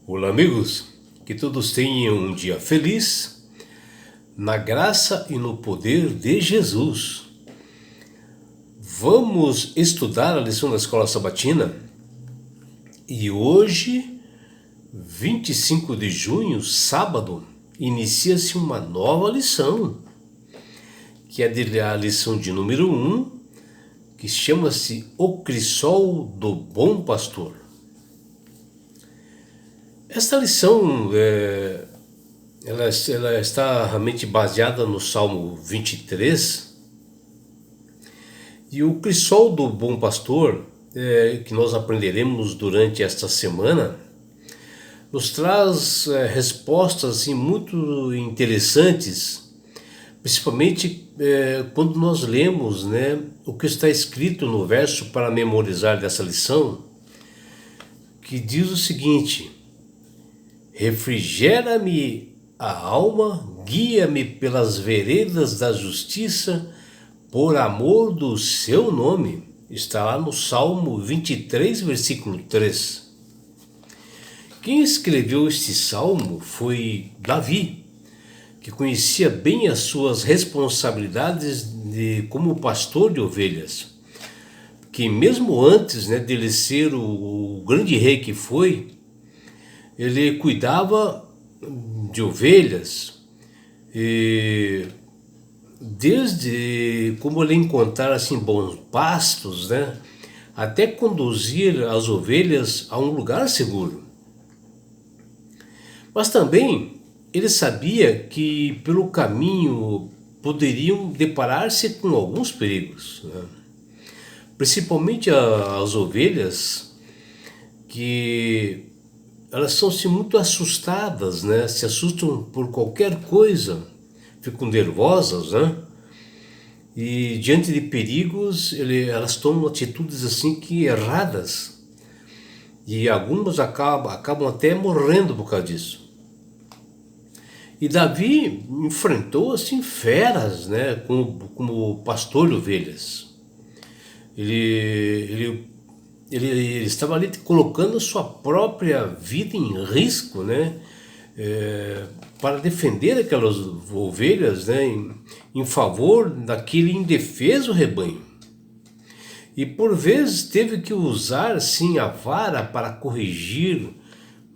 Olá, amigos, que todos tenham um dia feliz, na graça e no poder de Jesus. Vamos estudar a lição da Escola Sabatina e hoje, 25 de junho, sábado, inicia-se uma nova lição, que é a lição de número 1, que chama-se O Crisol do Bom Pastor. Esta lição ela está realmente baseada no Salmo 23, e o crisol do bom pastor, que nós aprenderemos durante esta semana, nos traz respostas assim, muito interessantes, principalmente quando nós lemos, o que está escrito no verso para memorizar dessa lição, que diz o seguinte: refrigera-me a alma, guia-me pelas veredas da justiça, por amor do seu nome. Está lá no Salmo 23, versículo 3. Quem escreveu este salmo foi Davi, que conhecia bem as suas responsabilidades como pastor de ovelhas, que mesmo antes dele ser o grande rei que foi, ele cuidava de ovelhas, e desde como ele encontrar assim bons pastos, até conduzir as ovelhas a um lugar seguro. Mas também ele sabia que pelo caminho poderiam deparar-se com alguns perigos, principalmente as ovelhas, que elas são muito assustadas, se assustam por qualquer coisa, ficam nervosas, e diante de perigos elas tomam atitudes assim que erradas, e algumas acabam até morrendo por causa disso. E Davi enfrentou assim feras, como pastor de ovelhas. Ele estava ali colocando sua própria vida em risco, para defender aquelas ovelhas, em favor daquele indefeso rebanho. E por vezes teve que usar sim a vara para corrigir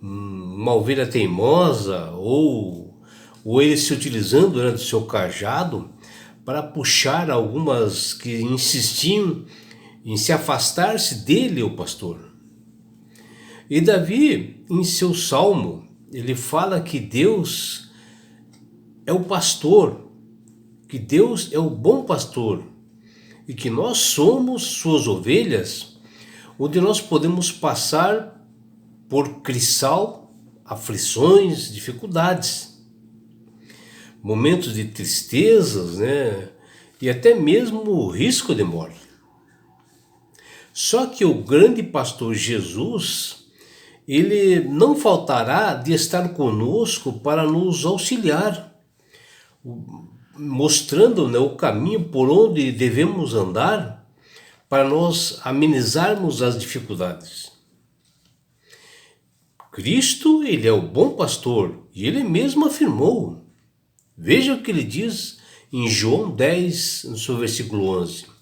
uma ovelha teimosa, ou ele se utilizando do seu cajado para puxar algumas que insistiam em se afastar-se dele, o pastor. E Davi, em seu salmo, ele fala que Deus é o pastor, que Deus é o bom pastor, e que nós somos suas ovelhas, onde nós podemos passar por crisol, aflições, dificuldades, momentos de tristezas, e até mesmo o risco de morte. Só que o grande pastor Jesus, ele não faltará de estar conosco para nos auxiliar, mostrando o caminho por onde devemos andar para nós amenizarmos as dificuldades. Cristo, ele é o bom pastor, e ele mesmo afirmou. Veja o que ele diz em João 10, no seu versículo 11.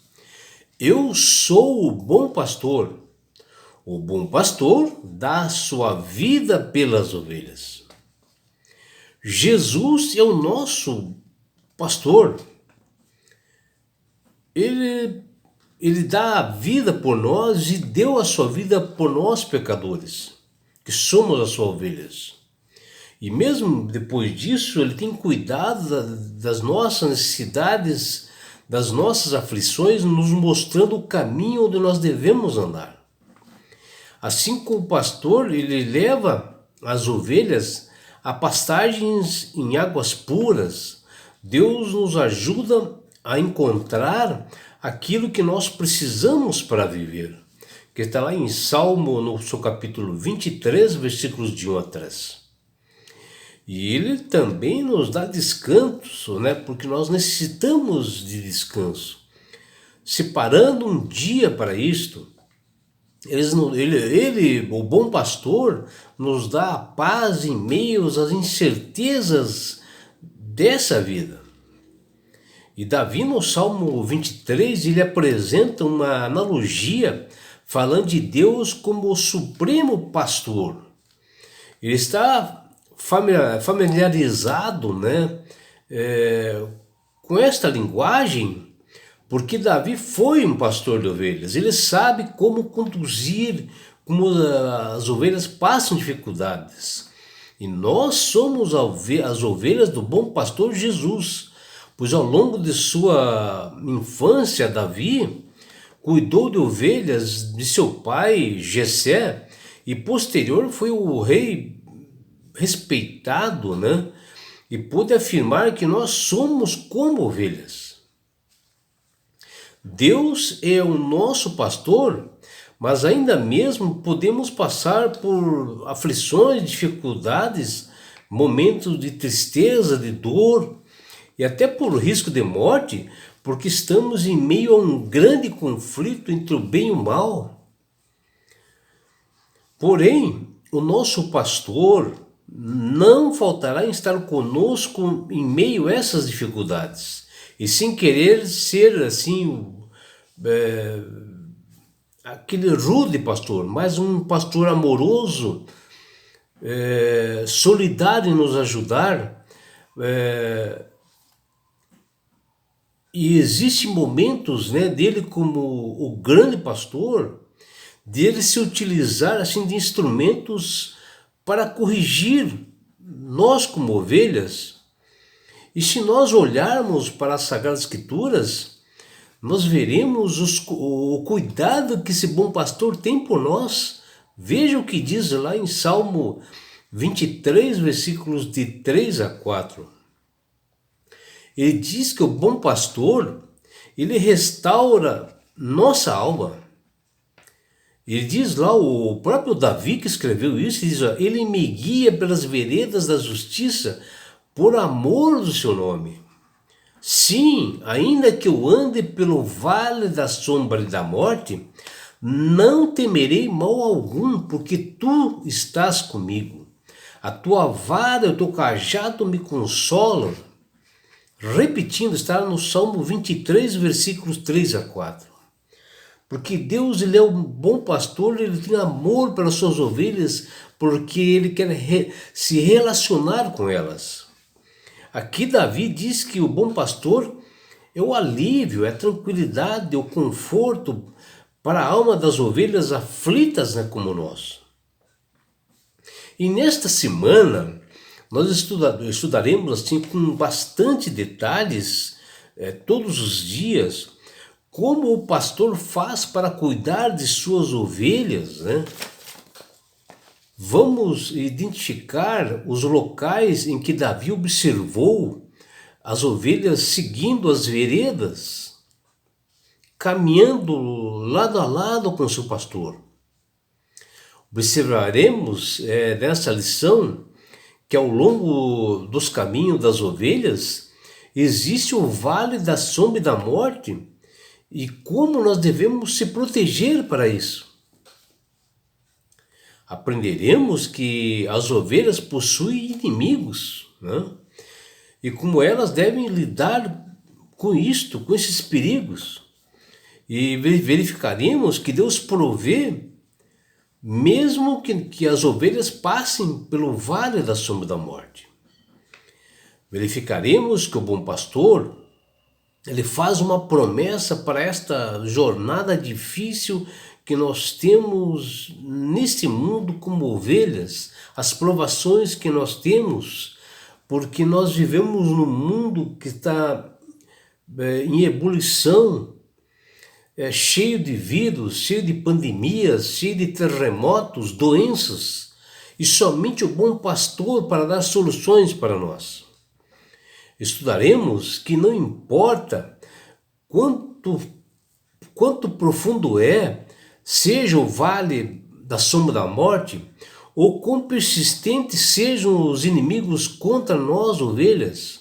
Eu sou o bom pastor. O bom pastor dá sua vida pelas ovelhas. Jesus é o nosso pastor. Ele dá a vida por nós e deu a sua vida por nós, pecadores, que somos as suas ovelhas. E mesmo depois disso, ele tem cuidado das nossas necessidades, das nossas aflições, nos mostrando o caminho onde nós devemos andar. Assim como o pastor, ele leva as ovelhas a pastagens em águas puras, Deus nos ajuda a encontrar aquilo que nós precisamos para viver, que está lá em Salmo, no seu capítulo 23, versículos de 1 a 3. E ele também nos dá descanso, porque nós necessitamos de descanso. Separando um dia para isto, O bom pastor, nos dá a paz em meio às incertezas dessa vida. E Davi, no Salmo 23, ele apresenta uma analogia falando de Deus como o supremo pastor. Ele está familiarizado, né, com esta linguagem, porque Davi foi um pastor de ovelhas. Ele sabe como conduzir, como as ovelhas passam dificuldades. E nós somos as ovelhas do bom pastor Jesus, pois ao longo de sua infância, Davi cuidou de ovelhas de seu pai Jessé, e posterior foi o rei respeitado, né? E pôde afirmar que nós somos como ovelhas. Deus é o nosso pastor, mas ainda mesmo podemos passar por aflições, dificuldades, momentos de tristeza, de dor e até por risco de morte, porque estamos em meio a um grande conflito entre o bem e o mal. Porém, o nosso pastor não faltará em estar conosco em meio a essas dificuldades, e sem querer ser assim aquele rude pastor, mas um pastor amoroso, solidário em nos ajudar. E existem momentos, né, dele como o grande pastor, dele se utilizar assim de instrumentos para corrigir nós como ovelhas. E se nós olharmos para as Sagradas Escrituras, nós veremos o cuidado que esse bom pastor tem por nós. Veja o que diz lá em Salmo 23, versículos de 3 a 4. Ele diz que o bom pastor, ele restaura nossa alma. Ele diz lá, o próprio Davi que escreveu isso, ele diz, ele me guia pelas veredas da justiça por amor do seu nome. Sim, ainda que eu ande pelo vale da sombra e da morte, não temerei mal algum, porque tu estás comigo. A tua vara e o teu cajado me consolam. Repetindo, está no Salmo 23, versículos 3 a 4. Porque Deus, ele é um bom pastor, ele tem amor pelas suas ovelhas, porque ele quer se relacionar com elas. Aqui Davi diz que o bom pastor é o alívio, é a tranquilidade, é o conforto para a alma das ovelhas aflitas, né, como nós. E nesta semana nós estudaremos assim com bastante detalhes, todos os dias, como o pastor faz para cuidar de suas ovelhas, né? Vamos identificar os locais em que Davi observou as ovelhas seguindo as veredas, caminhando lado a lado com seu pastor. Observaremos nessa lição que ao longo dos caminhos das ovelhas existe o vale da sombra e da morte, e como nós devemos se proteger para isso. Aprenderemos que as ovelhas possuem inimigos, né? E como elas devem lidar com isto, com esses perigos. E verificaremos que Deus provê, mesmo que as ovelhas passem pelo vale da sombra da morte. Verificaremos que o bom pastor, ele faz uma promessa para esta jornada difícil que nós temos neste mundo como ovelhas, as provações que nós temos, porque nós vivemos num mundo que está em ebulição, cheio de vírus, cheio de pandemias, cheio de terremotos, doenças, e somente o bom pastor para dar soluções para nós. Estudaremos que não importa quanto profundo seja o vale da sombra da morte, ou quão persistentes sejam os inimigos contra nós, ovelhas,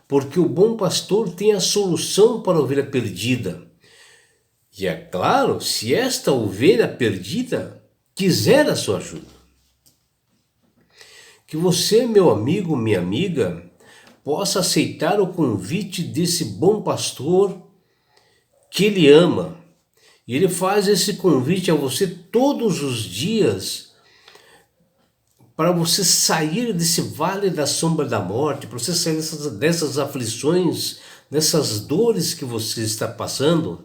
porque o bom pastor tem a solução para a ovelha perdida. E é claro, se esta ovelha perdida quiser a sua ajuda, que você, meu amigo, minha amiga, possa aceitar o convite desse bom pastor que ele ama. E ele faz esse convite a você todos os dias para você sair desse vale da sombra da morte, para você sair dessas aflições, dessas dores que você está passando,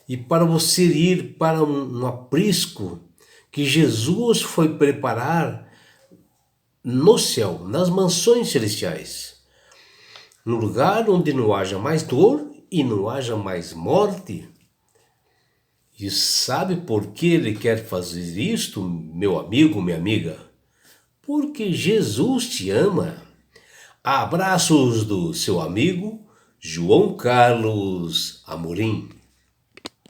e para você ir para um aprisco que Jesus foi preparar no céu, nas mansões celestiais, no lugar onde não haja mais dor e não haja mais morte. E sabe por que ele quer fazer isto, meu amigo, minha amiga? Porque Jesus te ama. Abraços do seu amigo João Carlos Amorim.